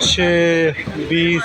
6:20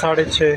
6:30،